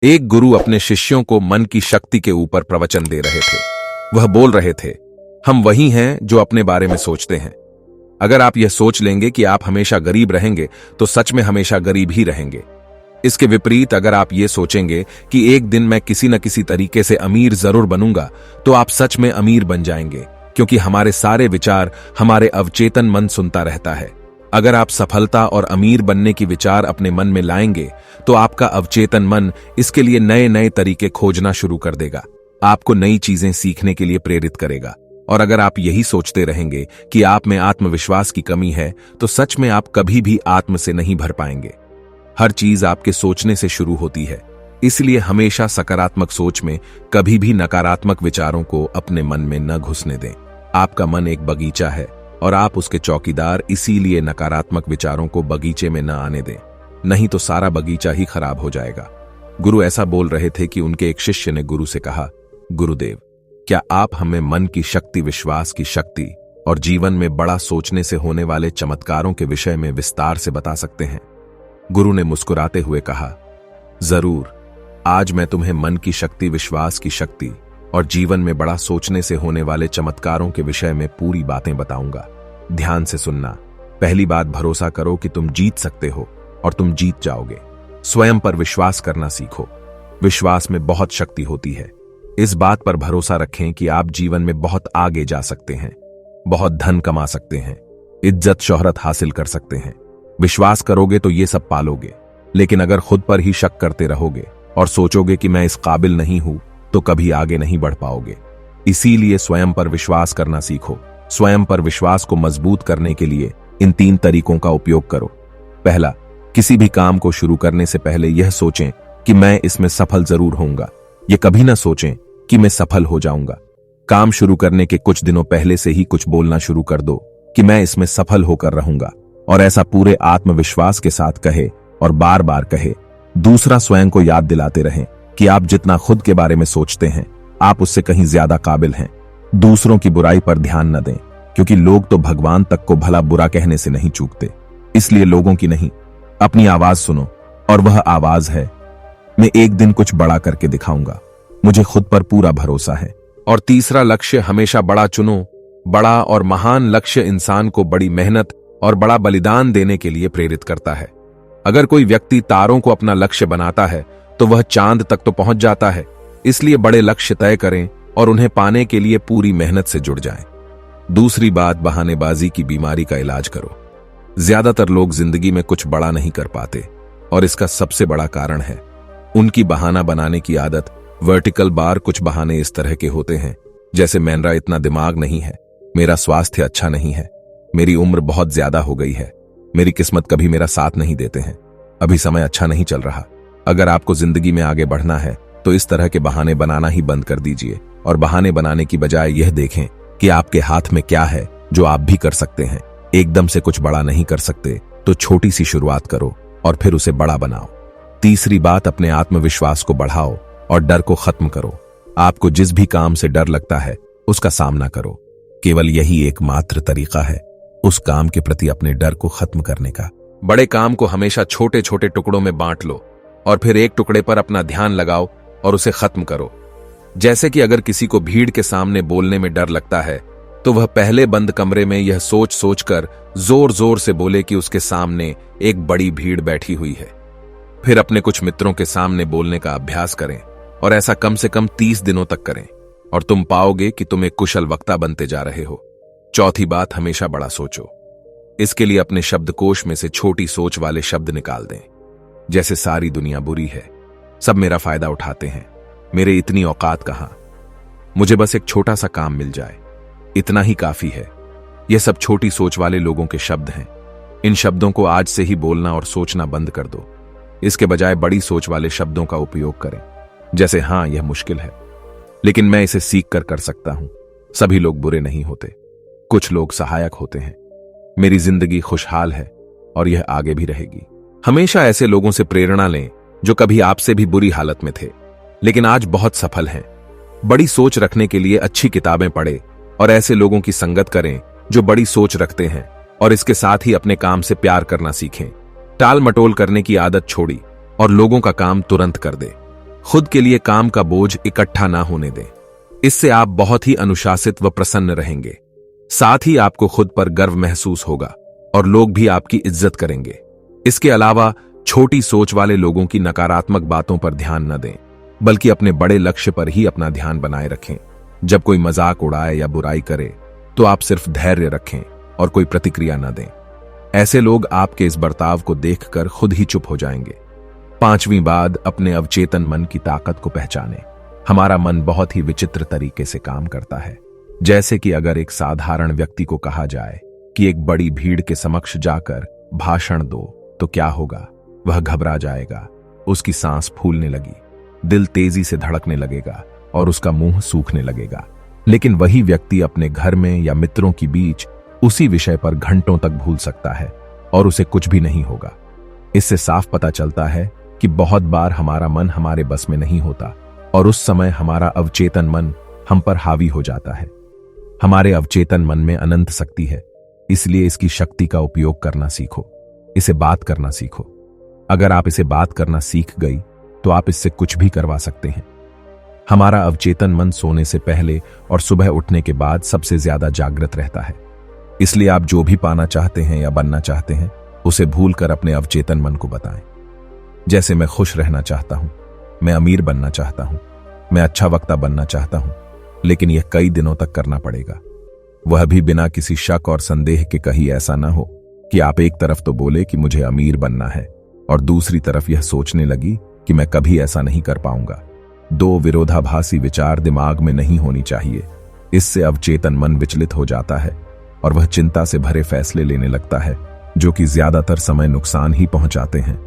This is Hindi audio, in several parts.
एक गुरु अपने शिष्यों को मन की शक्ति के ऊपर प्रवचन दे रहे थे। वह बोल रहे थे, हम वही हैं जो अपने बारे में सोचते हैं। अगर आप यह सोच लेंगे कि आप हमेशा गरीब रहेंगे तो सच में हमेशा गरीब ही रहेंगे। इसके विपरीत अगर आप ये सोचेंगे कि एक दिन मैं किसी न किसी तरीके से अमीर जरूर बनूंगा तो आप सच में अमीर बन जाएंगे, क्योंकि हमारे सारे विचार हमारे अवचेतन मन सुनता रहता है। अगर आप सफलता और अमीर बनने की विचार अपने मन में लाएंगे तो आपका अवचेतन मन इसके लिए नए नए तरीके खोजना शुरू कर देगा, आपको नई चीजें सीखने के लिए प्रेरित करेगा। और अगर आप यही सोचते रहेंगे कि आप में आत्मविश्वास की कमी है तो सच में आप कभी भी आत्म से नहीं भर पाएंगे। हर चीज आपके सोचने से शुरू होती है, इसलिए हमेशा सकारात्मक सोच में कभी भी नकारात्मक विचारों को अपने मन में न घुसने दें। आपका मन एक बगीचा है और आप उसके चौकीदार, इसीलिए नकारात्मक विचारों को बगीचे में न आने दें, नहीं तो सारा बगीचा ही खराब हो जाएगा। गुरु ऐसा बोल रहे थे कि उनके एक शिष्य ने गुरु से कहा, गुरुदेव, क्या आप हमें मन की शक्ति, विश्वास की शक्ति और जीवन में बड़ा सोचने से होने वाले चमत्कारों के विषय में विस्तार से बता सकते हैं? गुरु ने मुस्कुराते हुए कहा, जरूर। आज मैं तुम्हें मन की शक्ति, विश्वास की शक्ति और जीवन में बड़ा सोचने से होने वाले चमत्कारों के विषय में पूरी बातें बताऊंगा। ध्यान से सुनना। पहली बात, भरोसा करो कि तुम जीत सकते हो और तुम जीत जाओगे। स्वयं पर विश्वास करना सीखो। विश्वास में बहुत शक्ति होती है। इस बात पर भरोसा रखें कि आप जीवन में बहुत आगे जा सकते हैं, बहुत धन कमा सकते हैं, इज्जत शोहरत हासिल कर सकते हैं। विश्वास करोगे तो ये सब पालोगे। लेकिन अगर खुद पर ही शक करते रहोगे और सोचोगे कि मैं इस काबिल नहीं हूं तो कभी आगे नहीं बढ़ पाओगे। इसीलिए स्वयं पर विश्वास करना सीखो। स्वयं पर विश्वास को मजबूत करने के लिए इन 3 तरीकों का उपयोग करो। पहला, किसी भी काम को शुरू करने से पहले यह सोचें कि मैं इसमें सफल जरूर होऊंगा। यह कभी ना सोचें कि मैं सफल हो जाऊंगा। काम शुरू करने के कुछ दिनों पहले से ही कुछ बोलना शुरू कर दो कि मैं इसमें सफल होकर रहूंगा, और ऐसा पूरे आत्मविश्वास के साथ कहे और बार बार कहे। दूसरा, स्वयं को याद दिलाते रहें कि आप जितना खुद के बारे में सोचते हैं आप उससे कहीं ज्यादा काबिल हैं। दूसरों की बुराई पर ध्यान न दें, क्योंकि लोग तो भगवान तक को भला बुरा कहने से नहीं चूकते। इसलिए लोगों की नहीं, अपनी आवाज सुनो, और वह आवाज है, मैं एक दिन कुछ बड़ा करके दिखाऊंगा, मुझे खुद पर पूरा भरोसा है। और तीसरा, लक्ष्य हमेशा बड़ा चुनो। बड़ा और महान लक्ष्य इंसान को बड़ी मेहनत और बड़ा बलिदान देने के लिए प्रेरित करता है। अगर कोई व्यक्ति तारों को अपना लक्ष्य बनाता है तो वह चांद तक तो पहुंच जाता है। इसलिए बड़े लक्ष्य तय करें और उन्हें पाने के लिए पूरी मेहनत से जुड़ जाएं। दूसरी बात, बहानेबाजी की बीमारी का इलाज करो। ज्यादातर लोग जिंदगी में कुछ बड़ा नहीं कर पाते और इसका सबसे बड़ा कारण है उनकी बहाना बनाने की आदत। वर्टिकल बार कुछ बहाने इस तरह के होते हैं, जैसे मेरा इतना दिमाग नहीं है, मेरा स्वास्थ्य अच्छा नहीं है, मेरी उम्र बहुत ज्यादा हो गई है, मेरी किस्मत कभी मेरा साथ नहीं देते हैं, अभी समय अच्छा नहीं चल रहा। अगर आपको जिंदगी में आगे बढ़ना है तो इस तरह के बहाने बनाना ही बंद कर दीजिए और बहाने बनाने की बजाय यह देखें कि आपके हाथ में क्या है जो आप भी कर सकते हैं। एकदम से कुछ बड़ा नहीं कर सकते तो छोटी सी शुरुआत करो और फिर उसे बड़ा बनाओ। तीसरी बात, अपने आत्मविश्वास को बढ़ाओ और डर को खत्म करो। आपको जिस भी काम से डर लगता है उसका सामना करो। केवल यही एकमात्र तरीका है उस काम के प्रति अपने डर को खत्म करने का। बड़े काम को हमेशा छोटे छोटे टुकड़ों में बांट लो और फिर एक टुकड़े पर अपना ध्यान लगाओ और उसे खत्म करो। जैसे कि अगर किसी को भीड़ के सामने बोलने में डर लगता है तो वह पहले बंद कमरे में यह सोच सोच कर जोर जोर से बोले कि उसके सामने एक बड़ी भीड़ बैठी हुई है। फिर अपने कुछ मित्रों के सामने बोलने का अभ्यास करें और ऐसा कम से कम 30 दिनों तक करें और तुम पाओगे कि तुम एक कुशल वक्ता बनते जा रहे हो। चौथी बात, हमेशा बड़ा सोचो। इसके लिए अपने शब्दकोश में से छोटी सोच वाले शब्द निकाल दें, जैसे सारी दुनिया बुरी है, सब मेरा फायदा उठाते हैं, मेरे इतनी औकात कहां, मुझे बस एक छोटा सा काम मिल जाए, इतना ही काफी है। यह सब छोटी सोच वाले लोगों के शब्द हैं। इन शब्दों को आज से ही बोलना और सोचना बंद कर दो। इसके बजाय बड़ी सोच वाले शब्दों का उपयोग करें, जैसे हां यह मुश्किल है लेकिन मैं इसे सीख कर सकता हूं, सभी लोग बुरे नहीं होते, कुछ लोग सहायक होते हैं, मेरी जिंदगी खुशहाल है और यह आगे भी रहेगी। हमेशा ऐसे लोगों से प्रेरणा लें जो कभी आपसे भी बुरी हालत में थे लेकिन आज बहुत सफल हैं। बड़ी सोच रखने के लिए अच्छी किताबें पढ़ें और ऐसे लोगों की संगत करें जो बड़ी सोच रखते हैं, और इसके साथ ही अपने काम से प्यार करना सीखें। टाल मटोल करने की आदत छोड़ी और लोगों का काम तुरंत कर दे। खुद के लिए काम का बोझ इकट्ठा ना होने दें। इससे आप बहुत ही अनुशासित व प्रसन्न रहेंगे। साथ ही आपको खुद पर गर्व महसूस होगा और लोग भी आपकी इज्जत करेंगे। इसके अलावा छोटी सोच वाले लोगों की नकारात्मक बातों पर ध्यान न दें, बल्कि अपने बड़े लक्ष्य पर ही अपना ध्यान बनाए रखें। जब कोई मजाक उड़ाए या बुराई करे तो आप सिर्फ धैर्य रखें और कोई प्रतिक्रिया न दें। ऐसे लोग आपके इस बर्ताव को देखकर खुद ही चुप हो जाएंगे। 5वीं बात, अपने अवचेतन मन की ताकत को पहचानें। हमारा मन बहुत ही विचित्र तरीके से काम करता है। जैसे कि अगर एक साधारण व्यक्ति को कहा जाए कि एक बड़ी भीड़ के समक्ष जाकर भाषण दो, तो क्या होगा? वह घबरा जाएगा, उसकी सांस फूलने लगी, दिल तेजी से धड़कने लगेगा और उसका मुंह सूखने लगेगा। लेकिन वही व्यक्ति अपने घर में या मित्रों के बीच उसी विषय पर घंटों तक भूल सकता है और उसे कुछ भी नहीं होगा। इससे साफ पता चलता है कि बहुत बार हमारा मन हमारे बस में नहीं होता और उस समय हमारा अवचेतन मन हम पर हावी हो जाता है। हमारे अवचेतन मन में अनंत शक्ति है, इसलिए इसकी शक्ति का उपयोग करना सीखो, इसे बात करना सीखो। अगर आप इसे बात करना सीख गई तो आप इससे कुछ भी करवा सकते हैं। हमारा अवचेतन मन सोने से पहले और सुबह उठने के बाद सबसे ज्यादा जागृत रहता है। इसलिए आप जो भी पाना चाहते हैं या बनना चाहते हैं, उसे भूलकर अपने अवचेतन मन को बताएं। जैसे मैं खुश रहना चाहता हूं, मैं अमीर बनना चाहता हूं, मैं अच्छा वक्ता बनना चाहता हूं, लेकिन यह कई दिनों तक करना पड़ेगा। वह भी बिना किसी शक और संदेह के। कहीं ऐसा ना हो कि आप एक तरफ तो बोले कि मुझे अमीर बनना है और दूसरी तरफ यह सोचने लगी कि मैं कभी ऐसा नहीं कर पाऊंगा। 2 विरोधाभासी विचार दिमाग में नहीं होनी चाहिए। इससे अवचेतन मन विचलित हो जाता है और वह चिंता से भरे फैसले लेने लगता है, जो कि ज्यादातर समय नुकसान ही पहुंचाते हैं।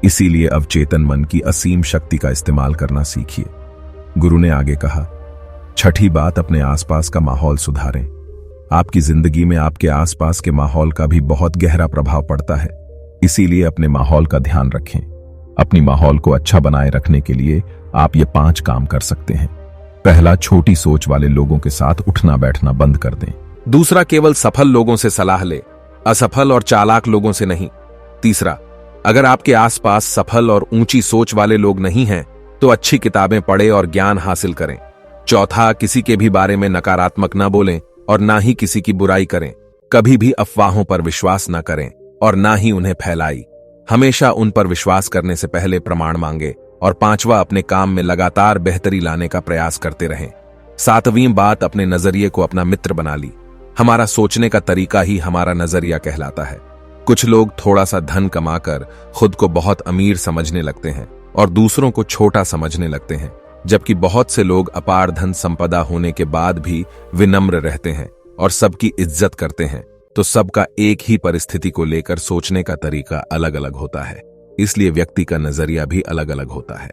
इसीलिए अवचेतन मन की असीम शक्ति का इस्तेमाल करना सीखिए। गुरु ने आगे कहा, 6ठी बात, अपने आसपास का माहौल सुधारें। आपकी जिंदगी में आपके आसपास के माहौल का भी बहुत गहरा प्रभाव पड़ता है, इसीलिए अपने माहौल का ध्यान रखें। अपनी माहौल को अच्छा बनाए रखने के लिए आप ये 5 काम कर सकते हैं। पहला, छोटी सोच वाले लोगों के साथ उठना बैठना बंद कर दें। दूसरा, केवल सफल लोगों से सलाह ले, असफल और चालाक लोगों से नहीं। तीसरा, अगर आपके आसपास सफल और ऊंची सोच वाले लोग नहीं हैं, तो अच्छी किताबें पढ़ें और ज्ञान हासिल करें। चौथा, किसी के भी बारे में नकारात्मक न बोलें और ना ही किसी की बुराई करें। कभी भी अफवाहों पर विश्वास न करें और ना ही उन्हें फैलाई। हमेशा उन पर विश्वास करने से पहले प्रमाण मांगे। और 5वां, अपने काम में लगातार बेहतरी लाने का प्रयास करते रहें। 7वीं बात, अपने नजरिए को अपना मित्र बना ली। हमारा सोचने का तरीका ही हमारा नजरिया कहलाता है। कुछ लोग थोड़ा सा धन कमाकर खुद को बहुत अमीर समझने लगते हैं और दूसरों को छोटा समझने लगते हैं, जबकि बहुत से लोग अपार धन संपदा होने के बाद भी विनम्र रहते हैं और सबकी इज्जत करते हैं। तो सबका एक ही परिस्थिति को लेकर सोचने का तरीका अलग अलग होता है, इसलिए व्यक्ति का नजरिया भी अलग अलग होता है।